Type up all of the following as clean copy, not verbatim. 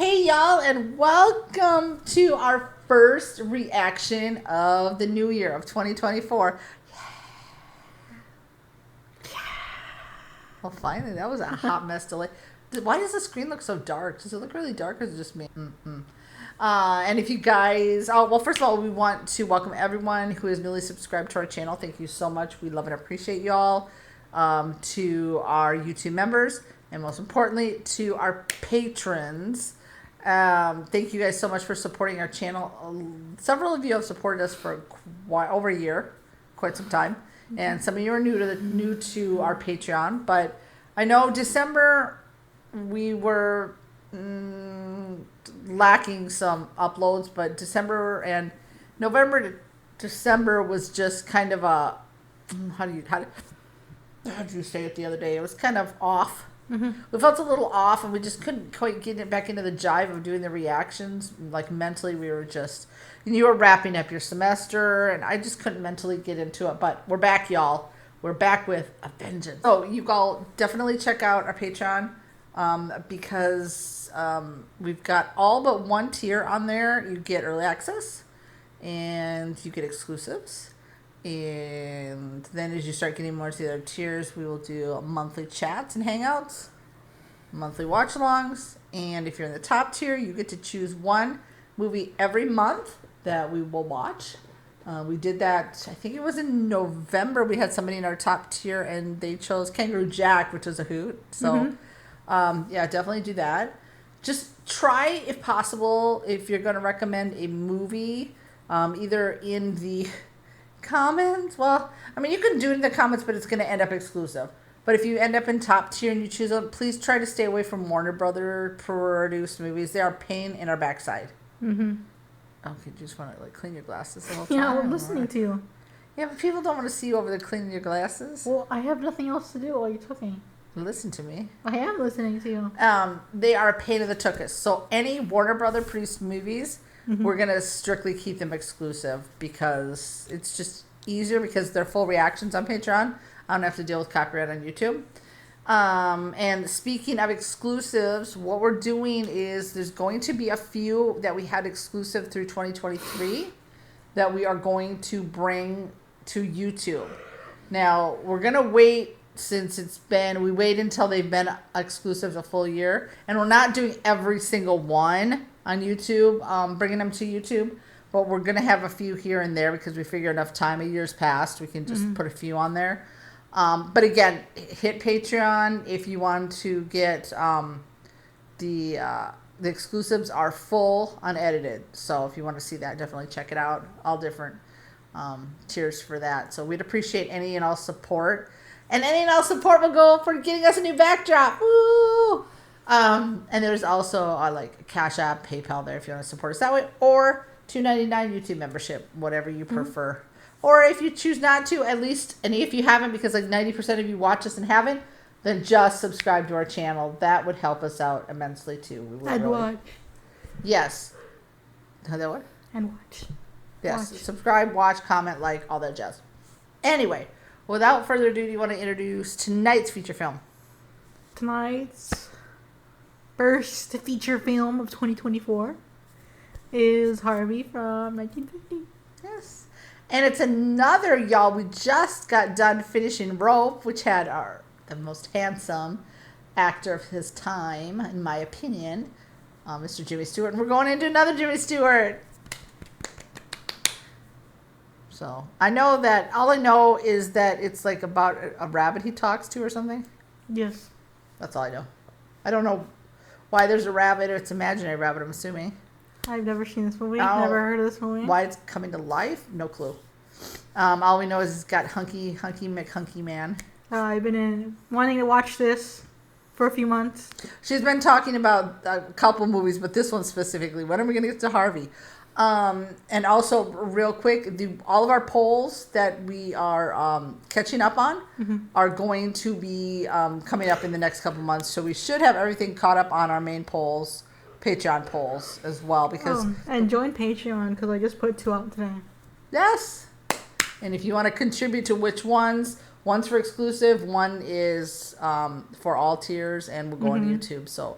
Hey y'all, and welcome to our first reaction of the new year of 2024. Well, finally, that was a hot mess delay. Why does the screen look so dark? Does it look really dark or is it just me? And if you guys, first of all, we want to welcome everyone who is newly subscribed to our channel. Thank you so much. We love and appreciate y'all. To our YouTube members, and most importantly, to our patrons. Thank you guys so much for supporting our channel. Several of you have supported us for over a year, quite some time, and some of you are new to our Patreon. But I know December we were lacking some uploads, but December and November to December was just kind of a how did you say it the other day? It was kind of off. We felt a little off, and we just couldn't quite get it back into the jive of doing the reactions. Like mentally, we were just, you were wrapping up your semester, and I just couldn't mentally get into it. But we're back, y'all. We're back with a vengeance. So you all definitely check out our Patreon because we've got all but one tier on there. You get early access, and you get exclusives. And then as you start getting more to the other tiers, we will do monthly chats and hangouts, monthly watch-alongs, and if you're in the top tier, you get to choose one movie every month that we will watch. We did that, I think it was in November. We had somebody in our top tier, and they chose Kangaroo Jack, which was a hoot. So, yeah, definitely do that. Just try, if possible, if you're going to recommend a movie, either in the comments. Well, I mean, you can do it in the comments, but it's going to end up exclusive. But if you end up in top tier and you choose them, please try to stay away from Warner Brother produced movies. They are a pain in our backside. Okay, you just want to clean your glasses the whole time. Yeah, I'm listening to you. Yeah, but people don't want to see you over there cleaning your glasses. Well, I have nothing else to do while you're talking. Listen to me. I am listening to you. They are a pain in the tuchus. So any Warner Brother produced movies, we're going to strictly keep them exclusive because it's just easier because they're full reactions on Patreon. I don't have to deal with copyright on YouTube. And speaking of exclusives, what we're doing is there's going to be a few that we had exclusive through 2023 that we are going to bring to YouTube. Now, we're going to wait since we wait until they've been exclusive a full year. And we're not doing every single one on YouTube, bringing them to YouTube, but we're going to have a few here and there because we figure enough time, a year's passed, we can just put a few on there. But again, hit Patreon if you want to get the exclusives are full unedited. So if you want to see that, definitely check it out. All different tiers for that. So we'd appreciate any and all support. And any and all support will go for getting us a new backdrop. Woo! And there's also like Cash App, PayPal there if you want to support us that way, or $2.99 YouTube membership, whatever you prefer. Or if you choose not to, at least, and if you haven't, because like 90% of you watch us and haven't, then just subscribe to our channel. That would help us out immensely too. We would And watch. Yes. That what? And watch. Yes. Watch. Subscribe, watch, comment, like, all that jazz. Anyway, without further ado, do you want to introduce tonight's feature film? Tonight's first feature film of 2024 is Harvey from 1950. Yes. And it's another, y'all, we just got done finishing Rope, which had the most handsome actor of his time, in my opinion, Mr. Jimmy Stewart. And we're going into another Jimmy Stewart. So I know that, all I know is that it's like about a rabbit he talks to or something. Yes. That's all I know. I don't know why there's a rabbit, or it's imaginary rabbit, I'm assuming. I've never seen this movie. Never heard of this movie. Why it's coming to life? No clue. All we know is it's got Hunky Man. I've been wanting to watch this for a few months. She's been talking about a couple movies, but this one specifically. When are we going to get to Harvey? And also, real quick, all of our polls that we are catching up on are going to be coming up in the next couple months. So we should have everything caught up on our main polls, Patreon polls as well. Because and join Patreon because I just put 2 out today. Yes. And if you want to contribute to which one's for exclusive, one is for all tiers, and we'll go on YouTube. So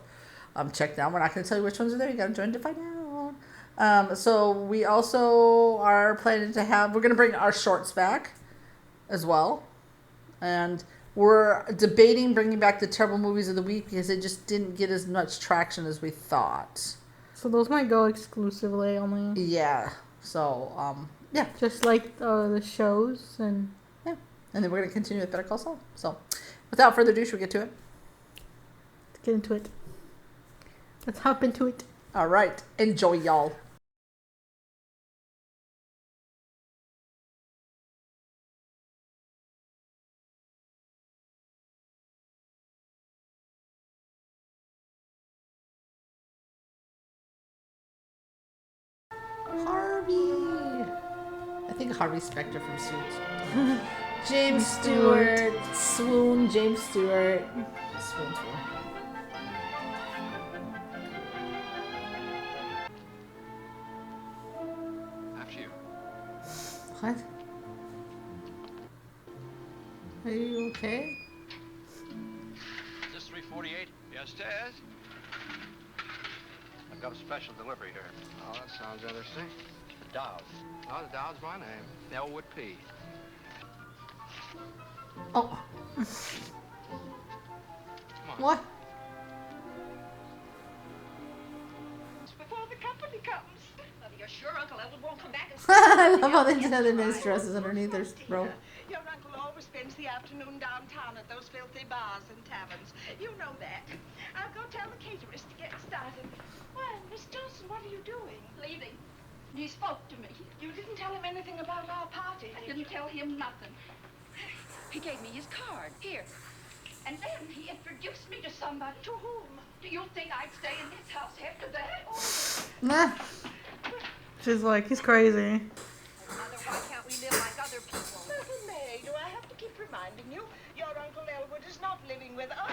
check down. We're not going to tell you which ones are there. You got to join to find out. So we also are planning to have. We're going to bring our shorts back as well, and we're debating bringing back the terrible movies of the week because they just didn't get as much traction as we thought. So those might go exclusively only. Yeah. So yeah. Just like the shows and. Yeah. And then we're going to continue with Better Call Saul. So without further ado, should we get to it? Let's get into it. Let's hop into it. All right. Enjoy, y'all. Harvey. I think Harvey Specter from Suits. James Stewart. Swoon. James Stewart. Swoon. After you. What? Are you okay? Is this 348? Yes, Taz. I've got a special delivery here. Oh, that sounds interesting. The Dowd. Oh, the Dowd's my name. Elwood P. Oh. Come on. What? Before the company comes. Well, you're sure Uncle Elwood won't come back and I love how they just have their nice dresses underneath their robe. Your uncle always spends the afternoon downtown at those filthy bars and taverns. You know that. I'll go tell the caterers to get started. Why, Miss Johnson, what are you doing? Leaving. He spoke to me. You didn't tell him anything about our party, I did didn't you? tell him nothing. He gave me his card. Here. And then he introduced me to somebody. To whom? Do you think I'd stay in his house after that? Nah. She's like, he's crazy. Mother, why can't we live like other people? Little May, do I have to keep reminding you? Your Uncle Elwood is not living with us.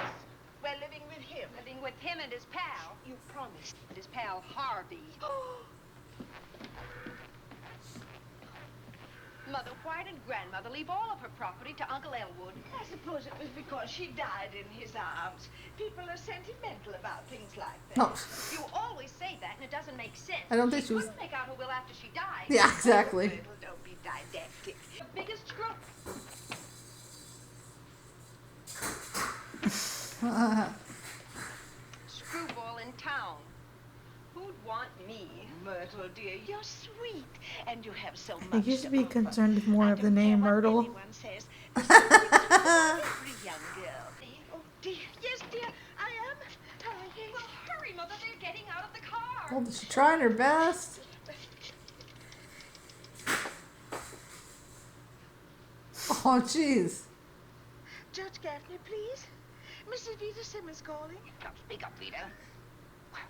We're living with him. Living with him and his pal. You promised. And his pal Harvey. Mother, why did Grandmother leave all of her property to Uncle Elwood? I suppose it was because she died in his arms. People are sentimental about things like that. No. You always say that, and it doesn't make sense. I don't think she was. Couldn't make out a will after she died. Yeah, exactly. Little, don't be didactic. The biggest screw. Screwball in town. Who'd want me? Myrtle, dear, you're sweet, and you have so much. I used to be offer. concerned with more I of the don't care name what Myrtle. anyone says. There's something to every young girl. Oh, dear. Yes, dear, I am. Well, hurry, Mother. They're getting out of the car. Well, she's trying her best. Oh, jeez. Judge Gaffney, please. Mrs. Vita Simmons calling. Don't speak up, Vita. Well,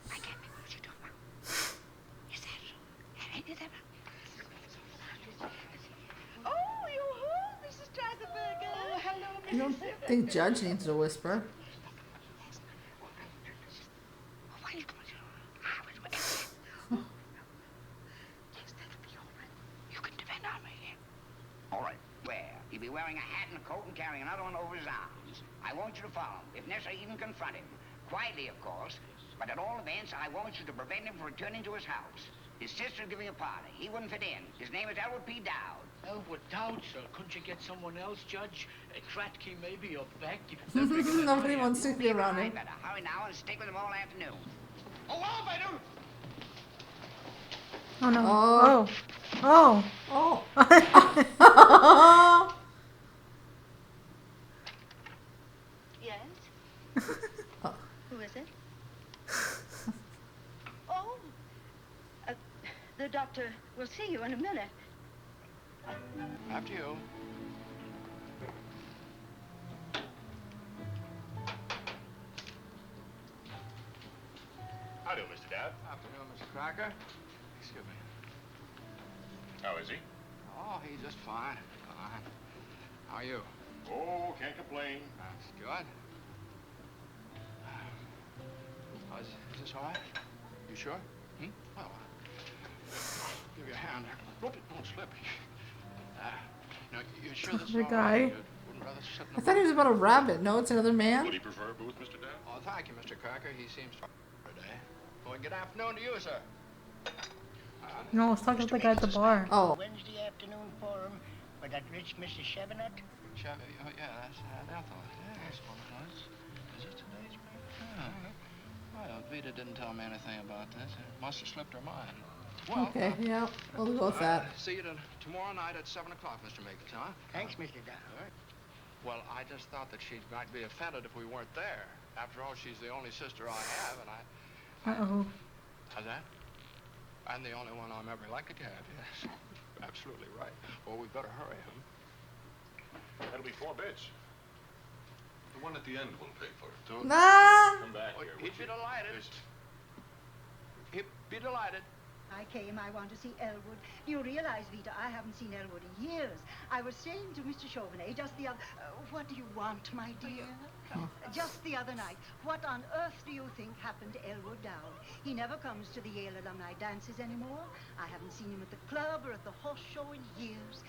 I can't make what you're talking about. Is that so? Is that Oh, you're home, Mrs. Strathenberger. Oh, hello, Mrs. I don't Simmons. think Judge needs to whisper. Yes, that'll be all right. You can depend on me. All right, where? He'll be wearing a hat and a coat and carrying another one over his arms. I want you to follow him, if necessary, even confront him. Quietly, of course, but at all events, I want you to prevent him from returning to his house. His sister's giving a party. He wouldn't fit in. His name is Elwood P. Dowd. Elwood Dowd, sir. Couldn't you get someone else, Judge? Kratky, maybe, or Beck? Nobody wants to be around I him. better hurry now and stick with him all afternoon. Oh, wow, Better! Oh no. Oh. Oh. Oh. Yes? Who is it? Oh, the doctor will see you in a minute. After you. How do, Mr. Dowd? Afternoon, Mr. Cracker. Excuse me. How is he? Oh, he's just fine. Fine. How are you? Oh, can't complain. That's good. Is this all right? You sure? Hmm? Well, give you a hand. Don't slip. Now, you're sure this is The all guy. right? It wouldn't rather sit in I a thought it was about a rabbit. No, it's another man. Would he prefer a booth, Mr. Dad? Oh, thank you, Mr. Cracker. He seems to today. Well, good afternoon to you, sir. No, I was talking to the guy at the bar. Oh. Wednesday afternoon forum with that rich Mrs. Chevenot. Oh, yeah, that's Ethel. Yeah, that's what it was. Is it today's birthday? Yeah. Well, Vita didn't tell me anything about this. It must have slipped her mind. Well, Okay, yeah, we'll go with that. See you tomorrow night at 7 o'clock, Mr. Makins, huh? Thanks, Mr. Dow. All right. Well, I just thought that she might be offended if we weren't there. After all, she's the only sister I have, and Uh-oh. How's that? I'm the only one I'm ever likely to have, yes. Absolutely right. Well, we better hurry, huh? That'll be 4 bits. The one at the end will pay for it. Don't Nah. Come back Oh, here. he'd be delighted. He'd be delighted. I came, I want to see Elwood. You realize, Vita, I haven't seen Elwood in years. I was saying to Mr. Chauvenet just the other... what do you want, my dear? Just the other night, what on earth do you think happened to Elwood Dowd? He never comes to the Yale alumni dances anymore. I haven't seen him at the club or at the horse show in years.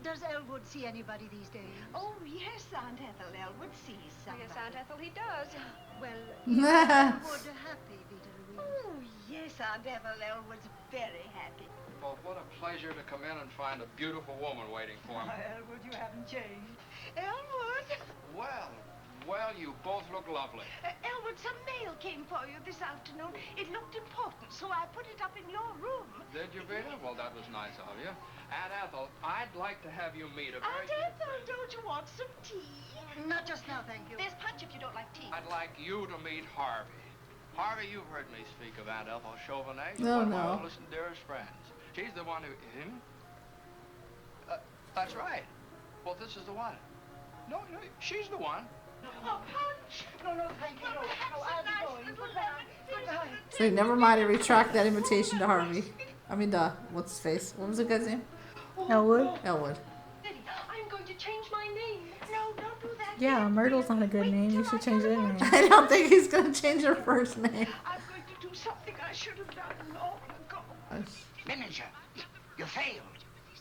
Does Elwood see anybody these days? Oh, yes, Aunt Ethel. Elwood sees somebody. Yes, Aunt Ethel, he does. Well, is Elwood happy, Vita Louise? Oh, yes, Aunt Ethel. Elwood's very happy. Well, what a pleasure to come in and find a beautiful woman waiting for me. Elwood, you haven't changed. Elwood! Well, you both look lovely. Elwood, some mail came for you this afternoon. It looked important, so I put it up in your room. Did you, Vita? Well, that was nice of you. Aunt Ethel, I'd like to have you meet a very... Aunt Ethel, don't you want some tea? Not just now, thank you. There's punch if you don't like tea. I'd like you to meet Harvey. Harvey, you've heard me speak of Aunt Ethel Chauvenet. No, One of my no. oldest and dearest friends. She's the one who... that's right. Well, this is the one. No, she's the one. Oh, punch! No, thank you. No, I'll be going. Goodbye. Goodbye. So never mind, I retract that invitation to Harvey. I mean, what's his face? What was the guy's name? Elwood? Elwood. I'm going to change my name. No, don't do that. Yeah, Myrtle's not a good name. You should change it anyway. I don't think he's gonna change her first name. I'm going to do something I should have done long ago. Manager, you failed.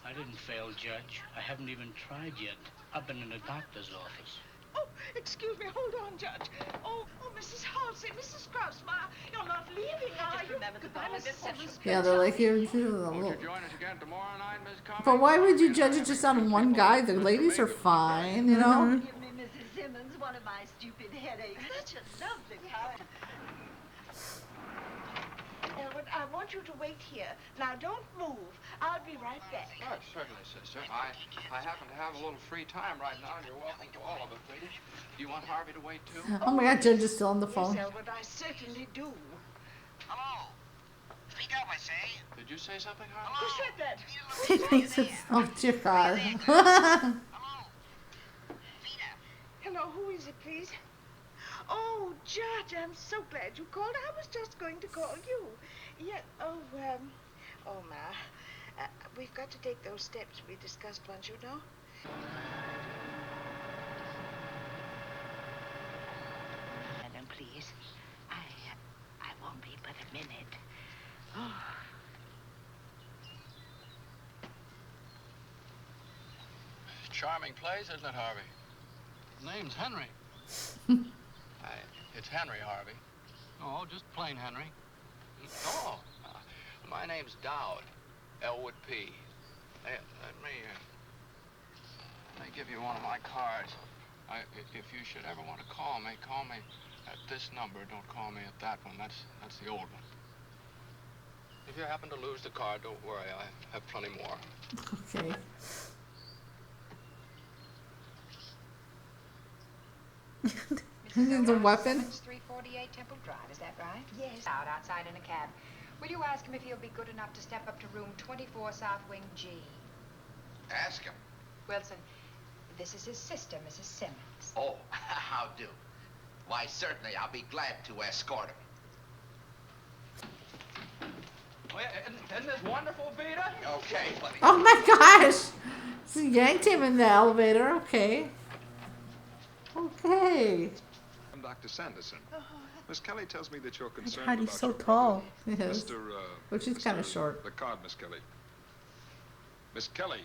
I didn't fail, Judge. I haven't even tried yet. I've been in a doctor's office. Oh, excuse me. Hold on, Judge. Oh, Mrs. Halsey, Mrs. Grossmeyer, you're not leaving, are you? Remember the time of this Yeah, they're like here. Won't you join us again tomorrow night, Miss Cummings? But why would you judge it just on one guy? The ladies are fine, you know. Give me Mrs. Simmons, one of my stupid headaches. Such a lovely kind. Elwood, I want you to wait here. Now, don't move. I'll be right back. Oh, certainly, sister. I happen to have a little free time right now, and you're welcome to all of it, ladies. Do you want Harvey to wait, too? Oh my God, Judge is still on the phone. Yes, Elwood, I certainly do. Hello. Speak up, I say. Did you say something, Harvey? Who said that? He thinks it's... Oh dear God. Hello. Vita. Hello, who is it, please? Oh, Judge, I'm so glad you called. I was just going to call you. Yeah, Ma, we've got to take those steps we discussed once, you know. Madam, please. I won't be but a minute. Oh. Charming place, isn't it, Harvey? Name's Henry. It's Henry, Harvey. Oh, just plain Henry. Oh, my name's Dowd. Elwood P. Hey, let me give you one of my cards. If you should ever want to call me at this number. Don't call me at that one. That's the old one. If you happen to lose the card, don't worry. I have plenty more. Okay. It's a weapon. 348 Temple Drive, is that right? Yes. Out outside in a cab. Will you ask him if he'll be good enough to step up to room 24 South Wing G? Ask him. Wilson, this is his sister, Mrs. Simmons. Oh, how do? Why, certainly, I'll be glad to escort him. Oh, yeah, isn't this wonderful, Vita? Okay, buddy. Oh my gosh. So yanked him in the elevator. Okay. Okay. I'm Dr. Sanderson. Miss Kelly tells me that you're concerned God, about he's so your tall. Yes. Mr. Which is kind of short. The card, Miss Kelly. Miss Kelly.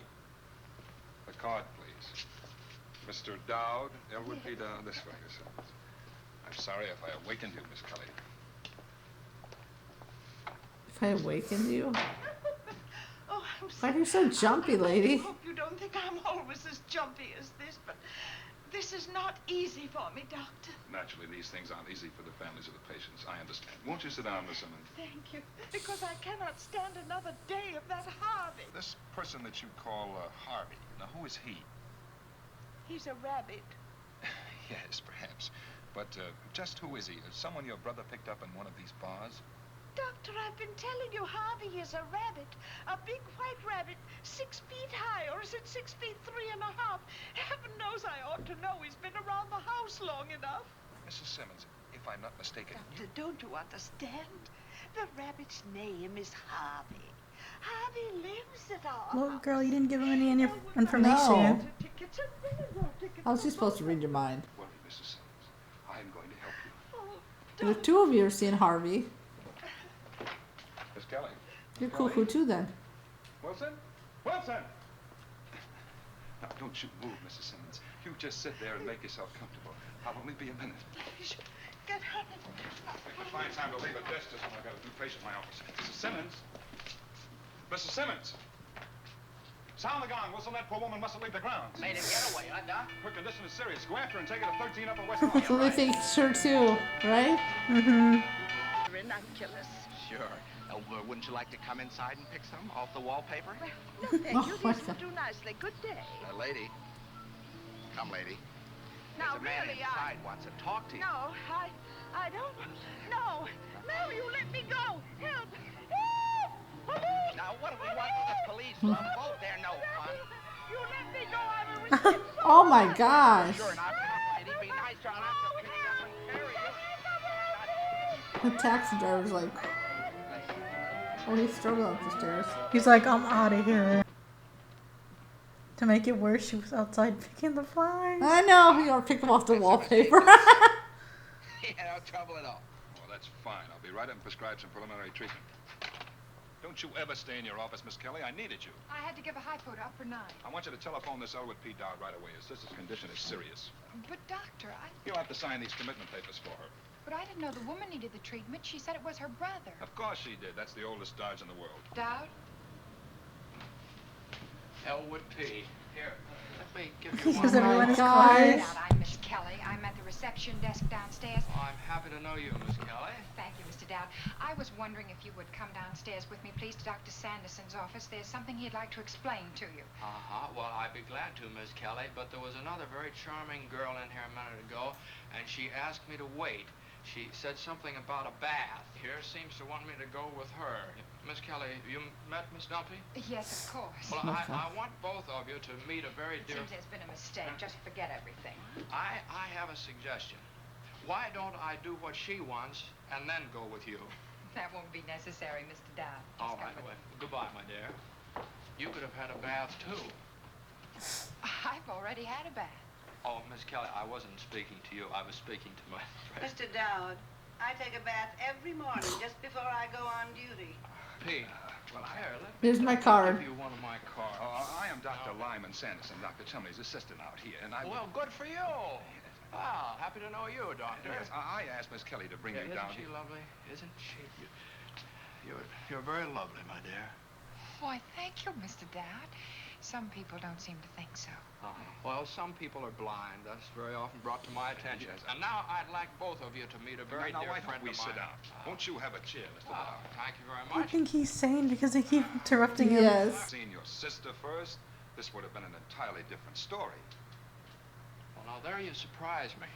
The card, please. Mr. Dowd, Elwood P. Dowd, this way, Miss Simmons. I'm sorry if I awakened you, Miss Kelly. If I awakened you? Oh, I'm Why are you so jumpy, lady? I hope you don't think I'm always as jumpy as this, but this is not easy for me, Doctor. Naturally, these things aren't easy for the families of the patients. I understand. Won't you sit down, Miss Simmons? Thank you, because I cannot stand another day of that Harvey. This person that you call Harvey, now who is he? He's a rabbit. Yes, perhaps. But just who is he? Someone your brother picked up in one of these bars? Doctor, I've been telling you Harvey is a rabbit. A big white rabbit, 6 feet high, or is it 6 feet 3.5? Heaven knows I ought to know. He's been around the house long enough. Mrs. Simmons, if I'm not mistaken... Doctor, don't you understand? The rabbit's name is Harvey. Harvey lives at our Look, house. girl, you didn't give him any information. No. Tickets and window tickets. How's she supposed to read your mind? Worry, Mrs. Simmons. I'm going to help you. Oh, The two of you are seeing Harvey. Miss Kelly. You're cuckoo too then. Wilson? Wilson! Now, don't you move, Mrs. Simmons. You just sit there and make yourself comfortable. I'll only be a minute. please, get her. It's a fine time to leave a desk just when I've got a new patient in my office. Mrs. Simmons? Mrs. Simmons? Sound the gong. Wilson, that poor woman mustn't leave the grounds. Made him get away, huh, Doc? Her condition is serious. Go after her and take her to 13 Upper West North. So they think sure too, right? Mm-hmm. Ranunculus. Sure. Wouldn't you like to come inside and pick some off the wallpaper? No, thank you. what's These will that? do nicely. Good day. Lady. Come, lady. Now, There's a man really, inside wants to talk to you. No, I don't. No, no, you let me go. Help. Help. Police. Now, what do we want with the police? Oh, they're no fun. You let me go. I'm a responsible. Oh my gosh. Sure enough, lady, be nice or I'll have to pick you up and carry you. The taxi driver's like, oh, he's struggling up the stairs. He's like, I'm out of here. To make it worse, she was outside picking the flowers. I know, you gotta pick them off the wallpaper. Yeah, no trouble at all. Well, that's fine. I'll be right up and prescribe some preliminary treatment. Don't you ever stay in your office, Miss Kelly. I needed you. I had to give a hypo to upper 9. I want you to telephone this Elwood P. Dowd right away. His sister's condition is serious. But doctor, You'll have to sign these commitment papers for her. but I didn't know the woman needed the treatment. She said it was her brother. Of course she did. That's the oldest Dodge in the world. Dowd? Elwood P. Here, let me give He you gives one. everyone his gosh. card. Dowd, I'm Miss Kelly. I'm at the reception desk downstairs. Oh, I'm happy to know you, Miss Kelly. Thank you, Mr. Dowd. I was wondering if you would come downstairs with me, please, to Dr. Sanderson's office. There's something he'd like to explain to you. Uh-huh. Well, I'd be glad to, Miss Kelly, but there was another very charming girl in here a minute ago, and she asked me to wait. She said something about a bath. Here seems to want me to go with her. Miss Kelly, you met Miss Dumpy? Yes, of course. Well, I want both of you to meet a very dear... Seems there's been a mistake. Just forget everything. I have a suggestion. Why don't I do what she wants and then go with you? That won't be necessary, Mr. Dowd. All right. Well, goodbye, my dear. You could have had a bath, too. I've already had a bath. Oh, Miss Kelly, I wasn't speaking to you. I was speaking to my friend. Mr. Dowd, I take a bath every morning just before I go on duty. Pete, here, let me Here's my card. give you one of my cards. I am Dr. Lyman Sanderson, Dr. Chumley's assistant out here, and I... Well, good for you. Ah, happy to know you, Doctor. Yes, I asked Miss Kelly to bring you Isn't down she here. lovely? Isn't she? You're very lovely, my dear. Why, thank you, Mr. Dowd. Some people don't seem to think so. Well, some people are blind. That's very often brought to my attention. Yes. And now I'd like both of you to meet a very Now, dear why friend don't we of mine. sit down? Won't you have a chair, Mr. Oh, Dowd? thank you very I much. think he's sane because they keep interrupting him. Yes. Seen your sister first, this would have been an entirely different story. Well, now there you surprise me.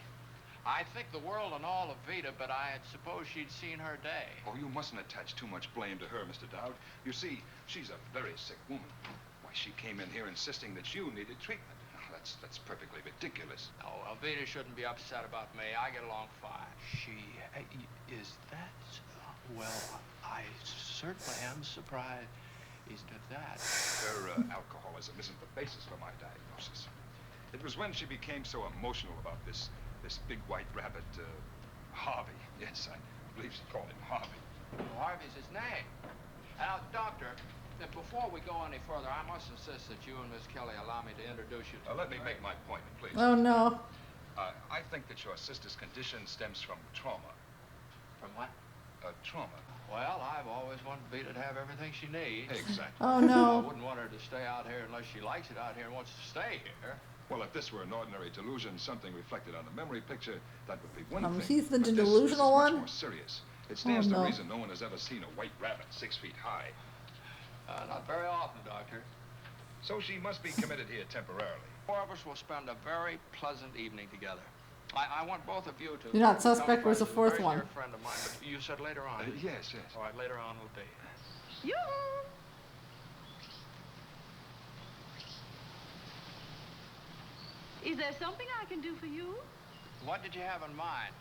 I think the world and all of Vita, but I had supposed she'd seen her day. Oh, you mustn't attach too much blame to her, Mr. Dowd. You see, she's a very sick woman. Why, she came in here insisting that you needed treatment. Now, that's perfectly ridiculous. Oh, well, Vita shouldn't be upset about me. I get along fine. She is that? Well, I certainly am surprised at that. Her alcoholism isn't the basis for my diagnosis. It was when she became so emotional about this big white rabbit, Harvey. Yes, I believe she called him Harvey. Harvey's his name. Now, Doctor, Before we go any further, I must insist that you and Miss Kelly allow me to introduce you to... Let me make my point, please. Oh no. I think that your sister's condition stems from trauma. From what? Trauma. Well, I've always wanted Vita to have everything she needs. Exactly. Oh I no. wouldn't want her to stay out here unless she likes it out here and wants to stay here. Well, if this were an ordinary delusion, something reflected on a memory picture, that would be one thing. He's the But delusional this one? is much more serious. It stands to no. reason no one has ever seen a white rabbit 6 feet high. Not very often, Doctor. So she must be committed here temporarily. Four of us will spend a very pleasant evening together. I want both of you to... You're not suspect. Where's the Very fourth dear one? friend of mine. But you said later on. Yes, yes. All right, later on it'll be. You. Is there something I can do for you? What did you have in mind?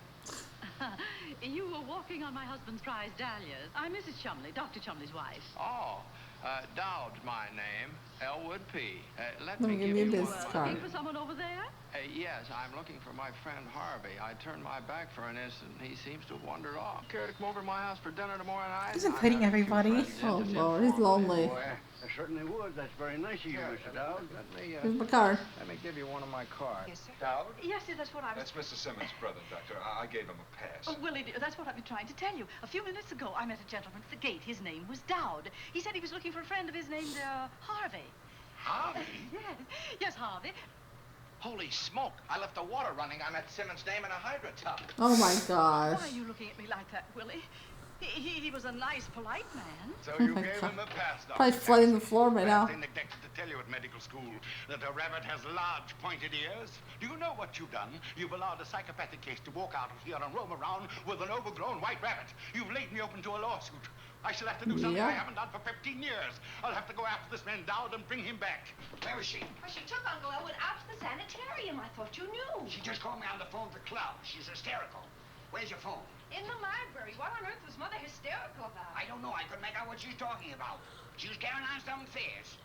You were walking on my husband's prized dahlias. I'm Mrs. Chumley, Dr. Chumley's wife. Oh, Dowd's my name. Elwood P. Let Let me give you one this of card. Looking for someone over there? Yes, I'm looking for my friend Harvey. I turned my back for an instant, and he seems to have wandered off. Care to come over to my house for dinner tomorrow night? He's inviting everybody. Oh Lord, he's lonely. I certainly would. That's very nice of you, Mr. Dowd. Here's my card. Let me give you one of my cards. Yes, sir. Dowd? Yes, that's what I was... That's Mr. Simmons' brother, Doctor. I gave him a pass. Oh, Willie, dear, that's what I've been trying to tell you. A few minutes ago, I met a gentleman at the gate. His name was Dowd. He said he was looking for a friend of his named, Harvey. Harvey? Yes. Yes, Harvey. Holy smoke! I left the water running on that Simmons' name in a hydrant tub. Oh my Why gosh. are you looking at me like that, Willie? He was a nice, polite man. So Oh you my gave God. him a pass, Dr. Probably flooding the floor right now. They neglected to tell you at medical school that a rabbit has large, pointed ears. Do you know what you've done? You've allowed a psychopathic case to walk out of here and roam around with an overgrown white rabbit. You've laid me open to a lawsuit. I shall have to do something I haven't done for 15 years. I'll have to go after this man Dowd and bring him back. Where is she? Well, she took Uncle Elwood out to the sanitarium. I thought you knew. She just called me on the phone for Cloud. She's hysterical. Where's your phone? In the library. What on earth was Mother hysterical about? I don't know. I couldn't make out what she's talking about. She was carrying on some affairs.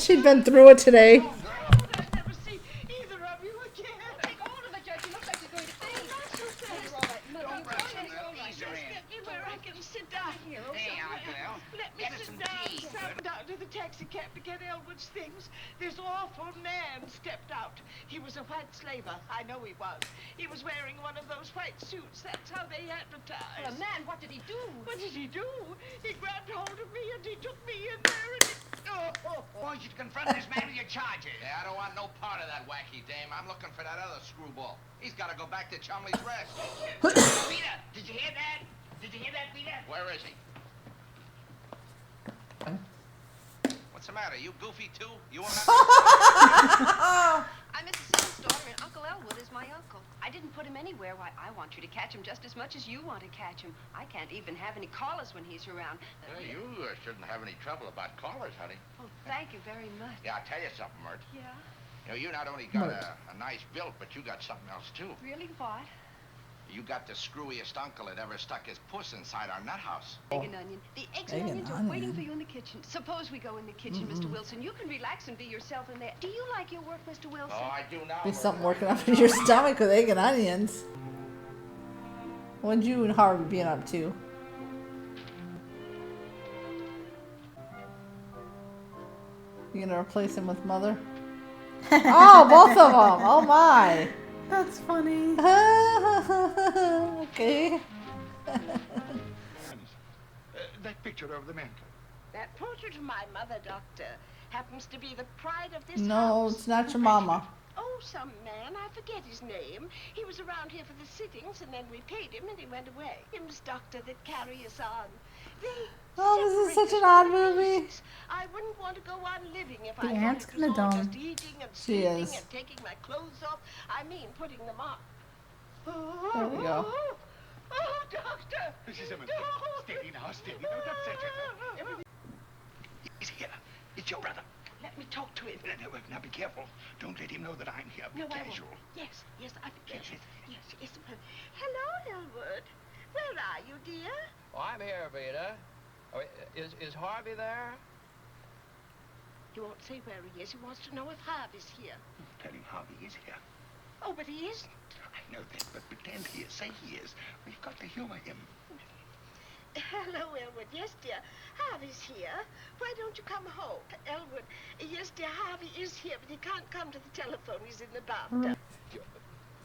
She'd been through it today. Oh, I'll never see either of you again. Take hold of it, Judge. You look like you're going to faint. You're all right. No, you're all right. You're all right. Ease her in. Get me where I can sit down here. Hey, Uncle El. Let me Get us sit some down. tea. Stop down to the taxi cab to get Elwood's things. This awful man stepped out. He was a white slaver. I know he was. He was wearing one of those white suits. That's how they advertise. Well, man, what did he do? What did he do? He grabbed hold of me and he took me in there and he... I want you to confront this man with your charges. Yeah, I don't want no part of that wacky dame. I'm looking for that other screwball. He's got to go back to Chumley's Rest. Vita, did you hear that? Did you hear that, Vita? Where is he? What's the matter? You goofy too? You won't have I'm Mrs. Simmons' daughter, and Uncle Elwood is my uncle. I didn't put him anywhere. Why, I want you to catch him just as much as you want to catch him. I can't even have any callers when he's around. You shouldn't have any trouble about callers, honey. Oh, thank you very much. Yeah, I'll tell you something, Mert. Yeah? You know, you not only got a nice build, but you got something else, too. Really, what? You got the screwiest uncle that ever stuck his puss inside our nut house. Egg and onion. The eggs and onions are waiting for you in the kitchen. Suppose we go in the kitchen, Mr. Wilson. You can relax and be yourself in there. Do you like your work, Mr. Wilson? Oh, I do now. Be something working up in your stomach with egg and onions. What'd you and Harvey being up to? You gonna replace him with Mother? Oh, both of them! Oh my! That's funny. Okay. That picture over the mantel. That portrait of my mother, Doctor, happens to be the pride of this No, house. it's not your mama. Oh, some man, I forget his name. He was around here for the sittings, and then we paid him, and he went away. Him's Doctor that carry us on. They Oh, this is separate such an us odd from the movie. beasts. I wouldn't want to go on living if The I aunt's thought it was gonna all dumb. just eating and She sleeping is. and taking my clothes off. I mean, putting them on. There we go. Oh, Doctor! Mrs. Simmons, steady now, steady. Don't upset yourself. He's here. It's your brother. Let me talk to him. Now be careful. Don't let him know that I'm here. Be No, I casual. won't. Yes, I'll be Yes, careful. Yes. Hello, Elwood. Where are you, dear? Oh, I'm here, Vita. Oh, is Harvey there? He won't say where he is. He wants to know if Harvey's here. Tell him Harvey is here. Oh, but he isn't. I know that, but pretend he is. Say he is. We've got to humor him. Hello, Elwood. Yes, dear. Harvey's here. Why don't you come home? Elwood. Yes, dear. Harvey is here, but he can't come to the telephone. He's in the bathtub.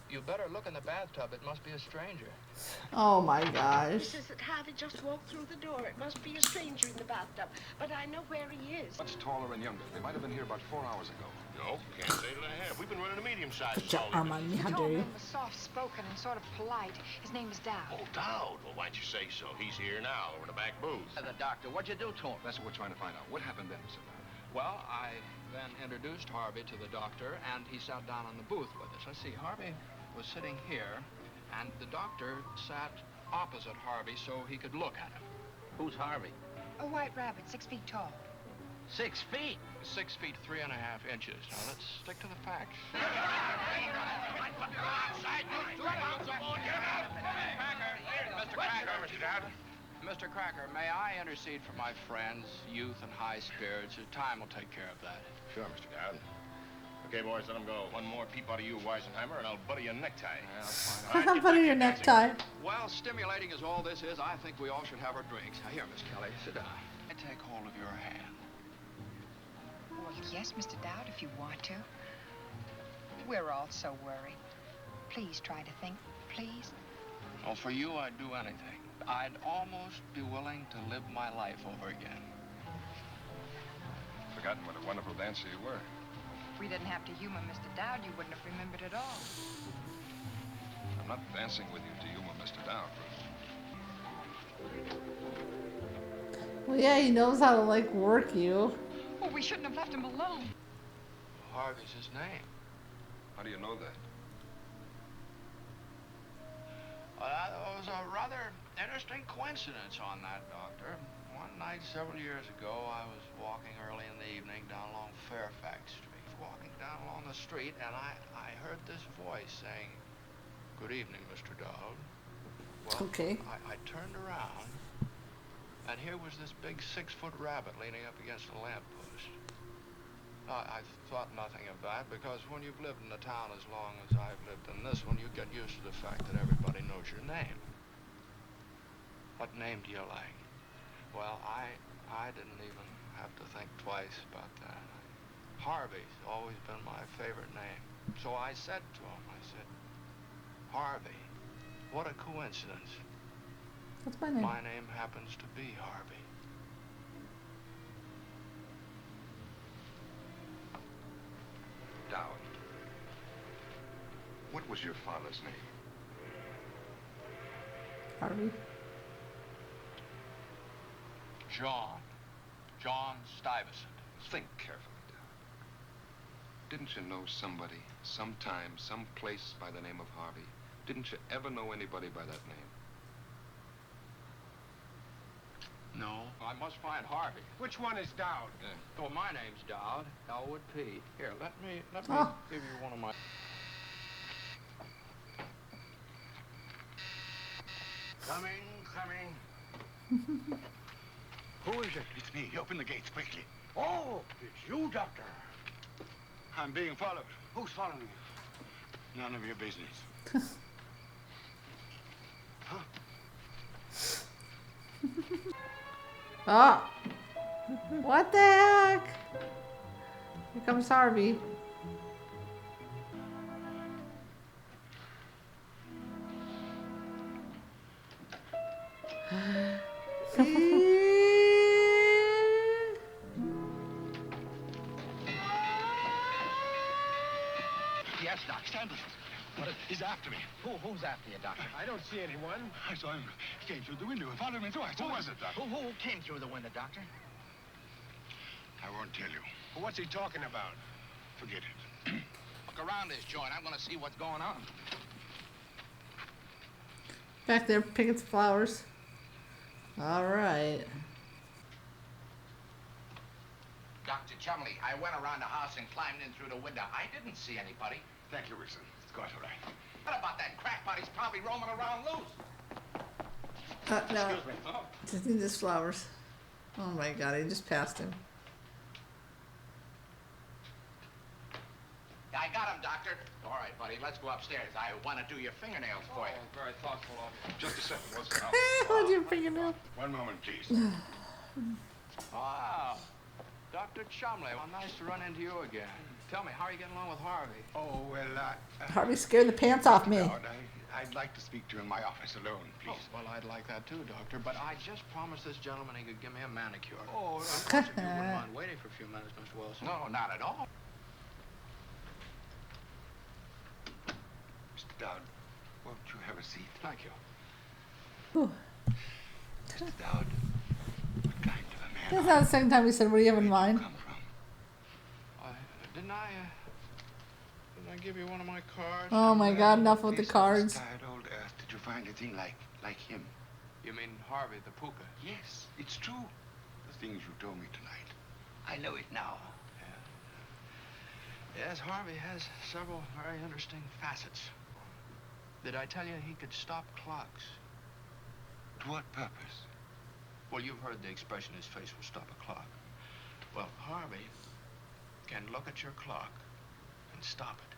You better look in the bathtub. It must be a stranger. Oh my He gosh. says that Harvey just walked through the door. It must be a stranger in the bathtub. But I know where he is. Much taller and younger. They might have been here about 4 hours ago. No, can't say that I have. We've been running a medium-sized Put your arm on me, how He dare told me you. he was soft-spoken and sort of polite. His name is Dowd. Oh, Dowd. Well, why'd you say so? He's here now, over in the back booth. The doctor, what'd you do to him? That's what we're trying to find out. What happened then, Mr. Dowd? Well, I then introduced Harvey to the doctor, and he sat down on the booth with us. Let's see, Harvey was sitting here, and the doctor sat opposite Harvey so he could look at him. Who's Harvey? A white rabbit, 6 feet tall. 6 feet. 6 feet 3.5 inches. Now let's stick to the facts. Mr. Cracker, Mr. Dowd. Mr. Cracker, may I intercede for my friends, youth and high spirits? Time will take care of that. Sure, Mr. Dowd. Okay, boys, let him go. One more peep out of you, Weisenheimer, and I'll butter your necktie. I'm putting your necktie. Well, stimulating as all this is, I think we all should have our drinks. Now, here, Miss Kelly, sit down. I take hold of your hand. Well, yes, Mr. Dowd, if you want to. We're all so worried. Please try to think, please. Well, for you, I'd do anything. I'd almost be willing to live my life over again. Forgotten what a wonderful dancer you were. If we didn't have to humor Mr. Dowd, you wouldn't have remembered at all. I'm not dancing with you to humor Mr. Dowd, Ruth. Well, yeah, he knows how to, like, work you. Well, we shouldn't have left him alone. Harvey's his name. How do you know that? Well, that was a rather interesting coincidence on that, Doctor. One night several years ago, I was walking early in the evening down along Fairfax Street. Walking down along the street, and I heard this voice saying, "Good evening, Mr. Dowd." Well, okay. I turned around, and here was this big 6-foot rabbit leaning up against a lamppost. I thought nothing of that, because when you've lived in a town as long as I've lived in this one, you get used to the fact that everybody knows your name. What name do you like? Well, I didn't even have to think twice about that. Harvey's always been my favorite name. So I said to him, I said, "Harvey, what a coincidence. What's my name? My name happens to be Harvey." Dowd. What was your father's name? Harvey. John Stuyvesant. Think carefully, Dowd. Didn't you know somebody, sometime, someplace by the name of Harvey? Didn't you ever know anybody by that name? No. I must find Harvey. Which one is Dowd? Oh, my name's Dowd. Elwood P. Here, let me give you one of my... Coming. Who is it? It's me. Open the gates quickly. Oh, it's you, Doctor. I'm being followed. Who's following you? None of your business. Huh? Oh. What the heck? Here comes Harvey. Yes, Doc. Sanderson. But he's after me. Who's after you, Doctor? I don't see anyone. I saw him. He came through the window and followed me through. Who was it, Doc? Who came through the window, Doctor? I won't tell you. What's he talking about? Forget it. Look around this joint. I'm going to see what's going on. Back there picking some flowers. All right. Dr. Chumley, I went around the house and climbed in through the window. I didn't see anybody. Thank you, Wilson. It's quite all right. What about that crackpot? He's probably roaming around loose. No. Excuse me. Oh. Just need his flowers. Oh my God, I just passed him. I got him, Doctor. All right, buddy. let's go upstairs. I want to do your fingernails for you. Very thoughtful of you. Just a second, Wilson. What's your fingernail? One moment, please. Ah, Dr. Chumley. Well, nice to run into you again. Tell me, how are you getting along with Harvey? Oh, well, Harvey scared the pants off me. I'd like to speak to you in my office alone, please. Oh, well, I'd like that too, Doctor, but I just promised this gentleman he could give me a manicure. Oh, of course, if you wouldn't mind waiting for a few minutes, Mr. Wilson. No, not at all. Mr. Dowd, won't you have a seat? Thank you. Mr. Dowd, what kind of a man That's not the second time we said, what do you have in mind? Didn't I give you one of my cards? Oh my God, enough with the cards. Tired old earth, did you find anything like him? You mean Harvey, the puka? Yes, it's true. The things you told me tonight. I know it now. Yeah. Yes, Harvey has several very interesting facets. Did I tell you he could stop clocks? To what purpose? Well, you've heard the expression, his face will stop a clock. Well, Harvey can look at your clock and stop it.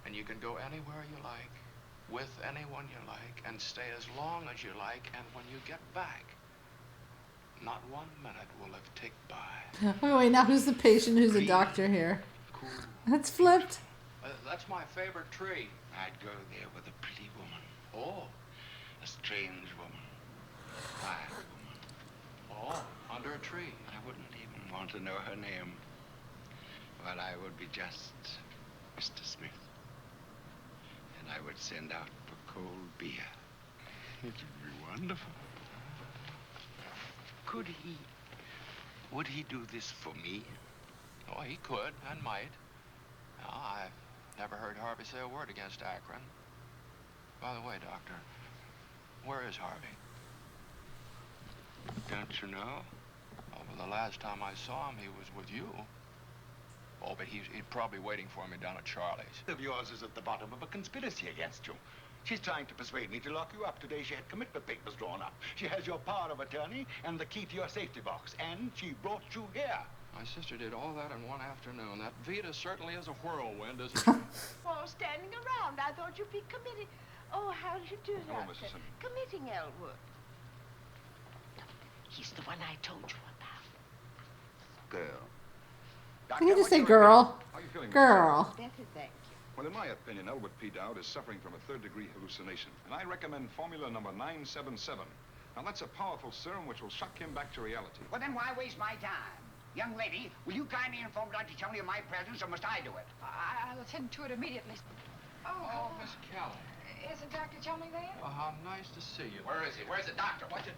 And you can go anywhere you like, with anyone you like, and stay as long as you like, and when you get back, not 1 minute will have ticked by. Wait, now who's the patient, who's the doctor here? Cool. That's flipped. That's my favorite tree. I'd go there with a pretty woman. Oh. A strange woman. A quiet woman. Oh, under a tree. I wouldn't even want to know her name. Well, I would be just Mr. Smith. And I would send out for cold beer. It would be wonderful. Would he do this for me? Oh, he could and might. Now, I've never heard Harvey say a word against Akron. By the way, Doctor, where is Harvey? Don't you know? Oh, well, the last time I saw him, he was with you. Oh, but he's probably waiting for me down at Charlie's. Of yours is at the bottom of a conspiracy against you. She's trying to persuade me to lock you up. Today she had commitment papers drawn up. She has your power of attorney and the key to your safety box. And she brought you here. My sister did all that in one afternoon. That Vita certainly is a whirlwind, isn't she? Oh, standing around. I thought you'd be committing. Oh, how did you do that? Hello, Mrs. Simmons. Committing Elwood. He's the one I told you about. Girl. Can you just say girl? How are you feeling? Girl. Better, thank you. Well, in my opinion, Elwood P. Dowd is suffering from a third-degree hallucination, and I recommend formula number 977. Now, that's a powerful serum which will shock him back to reality. Well, then why waste my time? Young lady, will you kindly inform Dr. Chumley of my presence, or must I do it? I'll attend to it immediately. Oh, Miss Kelly. Isn't Dr. Chumley there? Oh, how nice to see you. Where is he? Where's the doctor? What's it?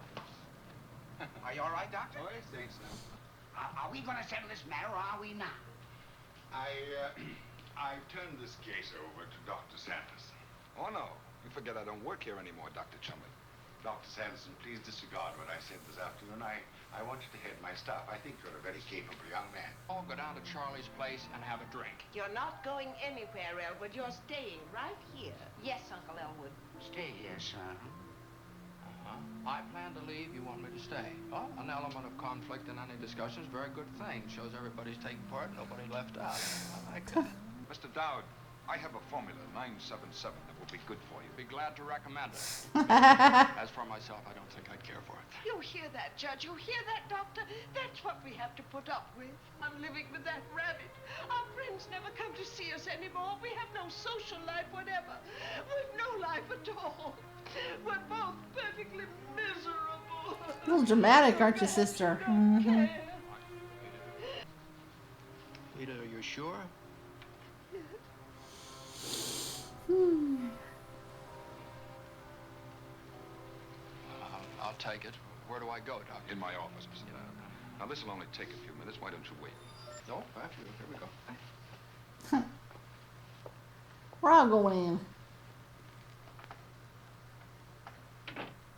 Are you all right, Doctor? Oh, I think so. Are we going to settle this matter, or are we not? I've turned this case over to Dr. Sanderson. Oh, no. You forget I don't work here anymore, Dr. Chumley. Dr. Sanderson, please disregard what I said this afternoon. I want you to head my staff. I think you're a very capable young man. I'll go down to Charlie's place and have a drink. You're not going anywhere, Elwood. You're staying right here. Yes, Uncle Elwood. Stay here, son. I plan to leave. You want me to stay? Oh, an element of conflict in any discussion is a very good thing. Shows everybody's taking part, nobody left out. I like that. Mr. Dowd, I have a formula, 977, that will be good for you. Be glad to recommend it. As for myself, I don't think I'd care for it. You hear that, Judge? You hear that, Doctor? That's what we have to put up with. I'm living with that rabbit. Our friends never come to see us anymore. We have no social life whatever. We've no life at all. We're both perfectly miserable. A little dramatic, aren't you, sister? Mm-hmm. Rita, are you sure? I'll take it. Where do I go, Doctor? In my office, Mr. Dowd. Now, this will only take a few minutes. Why don't you wait? No, after you. Here we go. We're all going in.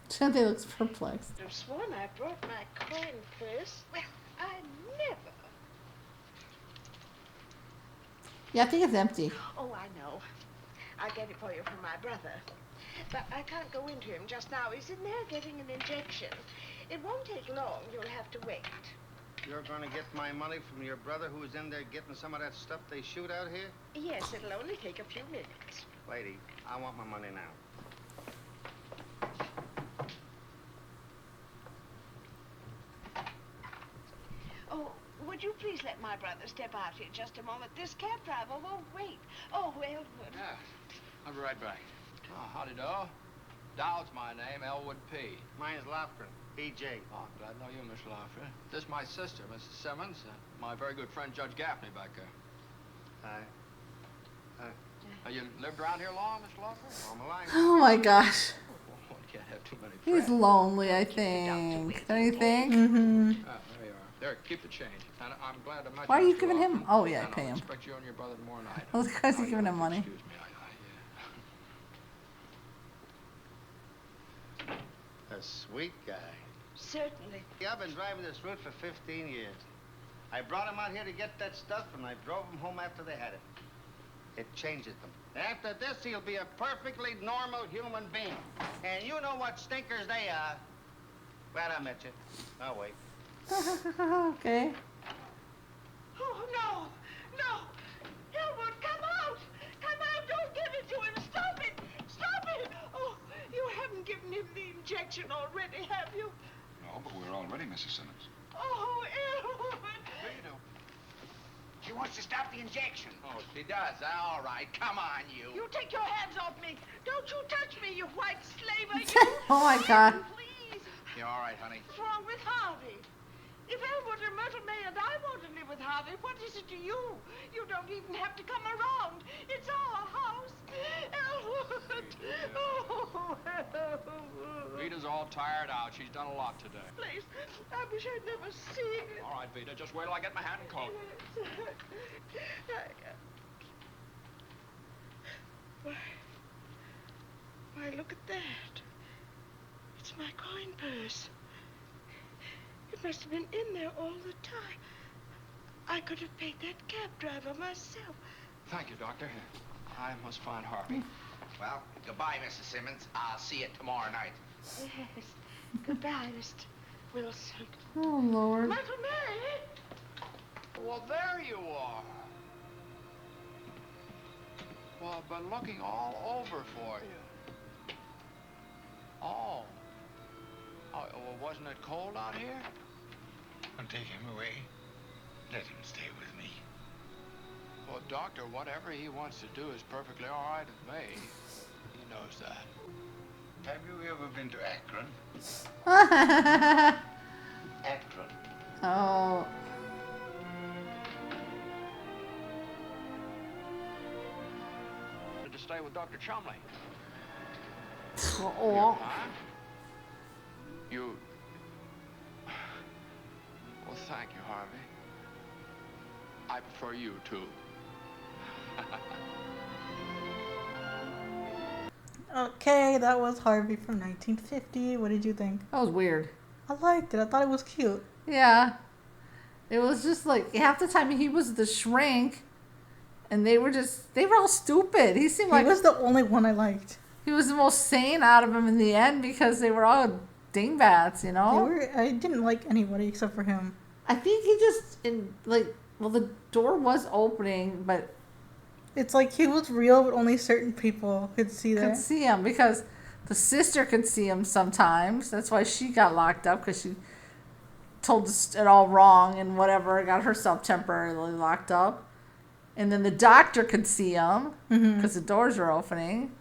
Chante looks perplexed. I've sworn I brought my coin first. Well, I never. Yeah, I think it's empty. Oh, I know. I'll get it for you from my brother. But I can't go into him just now. He's in there getting an injection. It won't take long. You'll have to wait. You're going to get my money from your brother who's in there getting some of that stuff they shoot out here? Yes, it'll only take a few minutes. Lady, I want my money now. Oh, would you please let my brother step out here just a moment? This cab driver won't wait. Oh, Elwood. Yeah, I'll be right back. Oh, howdy, do. Dowd's my name, Elwood P. Mine's Lofgren, B.J. Oh, I'm glad to know you, Miss Laffer. This is my sister, Mrs. Simmons. My very good friend, Judge Gaffney, back there. Hi. You lived around here long, Miss Laffer? All my life. Oh my gosh. One can't have too many He's friends. lonely, I think. Don't you think? Mm-hmm. Ah, there you are. There, keep the change. And I'm glad to meet Why are you Mr. giving him? Lofgren. Oh, yeah, I And pay I'll him. expect you and your brother tomorrow night. Well, because he's giving him money. Excuse me, A sweet guy. Certainly. I've been driving this route for 15 years. I brought him out here to get that stuff, and I drove him home after they had it. It changes them. After this, he'll be a perfectly normal human being. And you know what stinkers they are. Glad I met you. I'll wait. Okay. Oh, no. No. Elwood, come out. Come out. Don't give it to him. Stop it. Stop it. Oh, you haven't given him the injection already, have you? No, but we're all ready, Mrs. Simmons. Oh, Elwood. She wants to stop the injection. Oh, she does. All right, come on, you. You take your hands off me. Don't you touch me, you white slaver. You. Oh my God. Please. You all right, honey? What's wrong with Harvey? If Elwood and Myrtle May and I want to live with Harvey, what is it to you? You don't even have to come around. It's our house. Elwood. Oh, Elwood. Vita's all tired out. She's done a lot today. Please, I wish I'd never seen it. All right, Vita, just wait till I get my hat and coat. Why, look at that. It's my coin purse. It must have been in there all the time. I could have paid that cab driver myself. Thank you, Doctor. I must find Harvey. Well, goodbye, Mrs. Simmons. I'll see you tomorrow night. Yes. Goodbye, Mr. Wilson. Oh, Lord. Myrtle May! Well, there you are. Well, I've been looking all over for you. Oh. Oh, well, wasn't it cold out here? Don't take him away. Let him stay with me. Well, Doctor, whatever he wants to do is perfectly all right with me. He knows that. Have you ever been to Akron? Akron. Oh. To stay with Dr. Chumley. Oh. Huh? You... Well, thank you, Harvey. I prefer you, too. Okay, that was Harvey from 1950. What did you think? That was weird. I liked it. I thought it was cute. Yeah. It was just like half the time he was the shrink and they were all stupid. He seemed like He was the only one I liked. he was the most sane out of them in the end because they were all dingbats, you know? I didn't like anybody except for him. I think he just the door was opening, but It's like he was real, but only certain people could see that. could see him because the sister could see him sometimes. That's why she got locked up because she told it all wrong and whatever, got herself temporarily locked up. And then the doctor could see him because the doors were opening.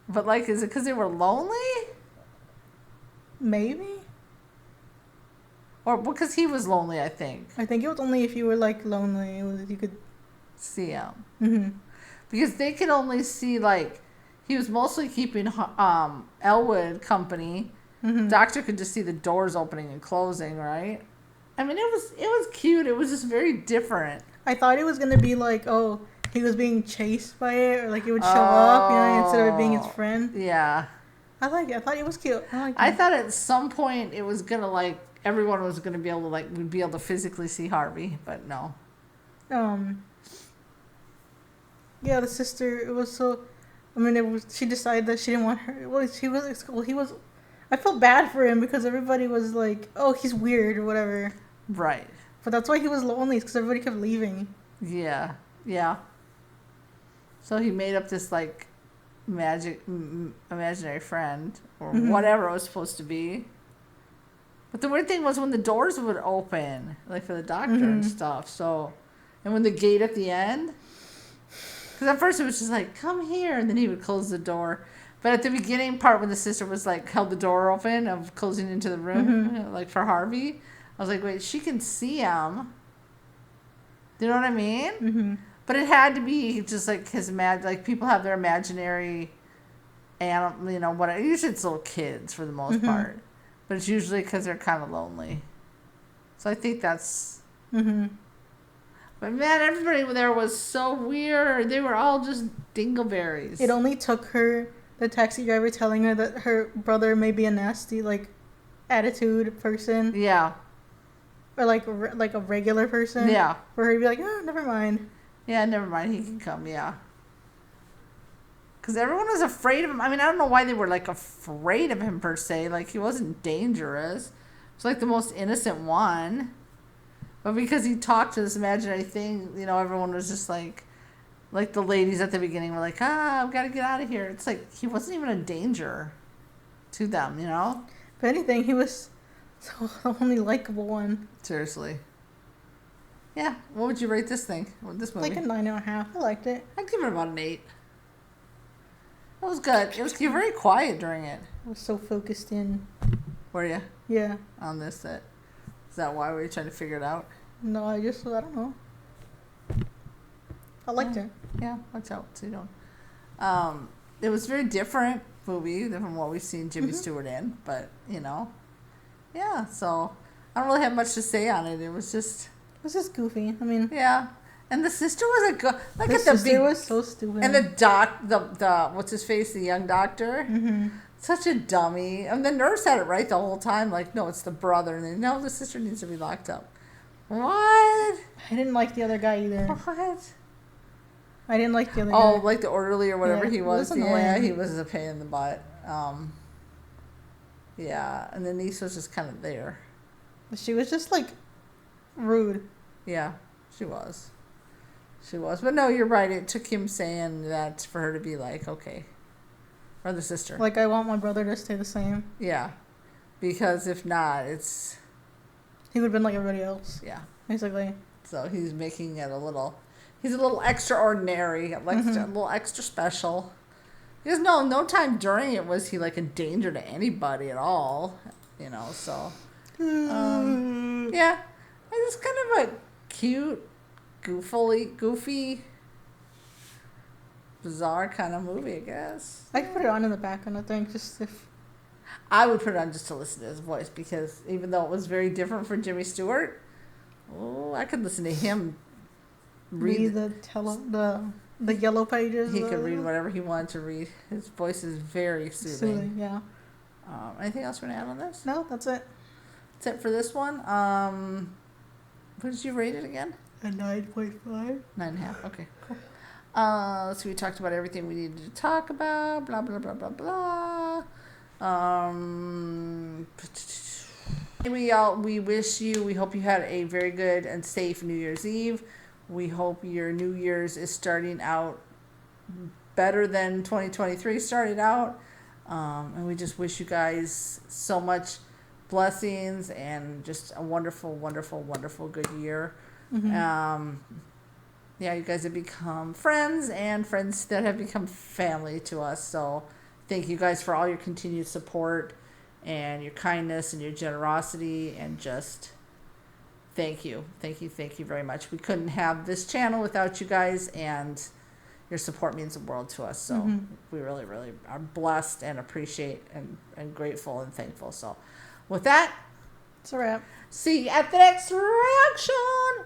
But like, is it because they were lonely? Maybe. Or because he was lonely, I think. I think it was only if you were like lonely, you could see him. Mm-hmm. Because they could only see like he was mostly keeping Elwood company. Mm-hmm. Doctor could just see the doors opening and closing, right? I mean, it was cute. It was just very different. I thought it was gonna be like, oh, he was being chased by it, or like it would show up, you know, instead of it being his friend. Yeah. I like it. I thought it was cute. I thought at some point it was gonna like everyone was gonna be able to like we'd be able to physically see Harvey, but no. Yeah, the sister. It was so. I mean, it was. She decided that she didn't want her. Well, he was. I felt bad for him because everybody was like, "Oh, he's weird" or whatever. Right. But that's why he was lonely, because everybody kept leaving. Yeah. Yeah. So he made up this, like, imaginary friend, or whatever it was supposed to be. But the weird thing was when the doors would open, like for the doctor and stuff. So, and when the gate at the end, because at first it was just like, come here, and then he would close the door. But at the beginning part, when the sister was like, held the door open of closing into the room, like for Harvey, I was like, wait, she can see him. Do you know what I mean? But it had to be just like his like people have their imaginary animal, you know, what? Usually it's little kids for the most part, but it's usually because they're kind of lonely. So I think that's. But man, everybody there was so weird. They were all just dingleberries. It only took her, the taxi driver, telling her that her brother may be a nasty, like, attitude person. Yeah. Or like a regular person. Yeah. For her to be like, oh, never mind. Yeah, never mind. He can come. Yeah. Because everyone was afraid of him. I mean, I don't know why they were, like, afraid of him, per se. Like, he wasn't dangerous. It's like the most innocent one. But because he talked to this imaginary thing, you know, everyone was just like the ladies at the beginning were like, I've got to get out of here. It's like, he wasn't even a danger to them, you know? If anything, he was the only likable one. Seriously. Yeah. What would you rate this thing? This movie? Like a 9.5. I liked it. I'd give it about an 8. That was good. You're very quiet during it. I was so focused in. Were you? Yeah. On this set. Is that why we were trying to figure it out? No, I don't know. I liked it. Yeah, watch out so you don't. It was a very different movie than what we've seen Jimmy Stewart in, but, you know. Yeah, so I don't really have much to say on it. It was just goofy. I mean, yeah. And the sister was like the sister was so stupid. And the what's his face, the young doctor, such a dummy. And the nurse had it right the whole time. Like, no, it's the brother, and then no, the sister needs to be locked up. What? I didn't like the other guy either. What? I didn't like the other guy. Oh, like the orderly or whatever he was. Yeah, annoying. he was a pain in the butt. Yeah, and the niece was just kind of there. She was just like rude. Yeah, she was. She was. But no, you're right. It took him saying that for her to be like, okay. Or the sister. Like, I want my brother to stay the same. Yeah. Because if not, it's... He would have been like everybody else. Yeah. Basically. So he's making it a little... He's a little extraordinary. Like a little extra special. Because no time during it was he like a danger to anybody at all. You know, so... yeah. It's kind of a cute, goofy, bizarre kind of movie, I guess. I could put it on in the background, I think, just if... I would put it on just to listen to his voice, because even though it was very different for Jimmy Stewart, I could listen to him read the yellow pages. He could read whatever he wanted to read. His voice is very soothing. Yeah. Anything else we're going to add on this? No, that's it. That's it for this one. What did you rate it again? A 9.5. 9.5. Okay, cool. So we talked about everything we needed to talk about. Blah, blah, blah, blah, blah. We hope you had a very good and safe New Year's Eve. We hope your New Year's is starting out better than 2023 started out. And we just wish you guys so much blessings and just a wonderful, wonderful, wonderful good year. Yeah, you guys have become friends and friends that have become family to us. So thank you guys for all your continued support and your kindness and your generosity, and just thank you very much. We couldn't have this channel without you guys, and your support means the world to us. So we really, really are blessed and appreciate and grateful and thankful. So with that, it's a wrap. See you at the next reaction.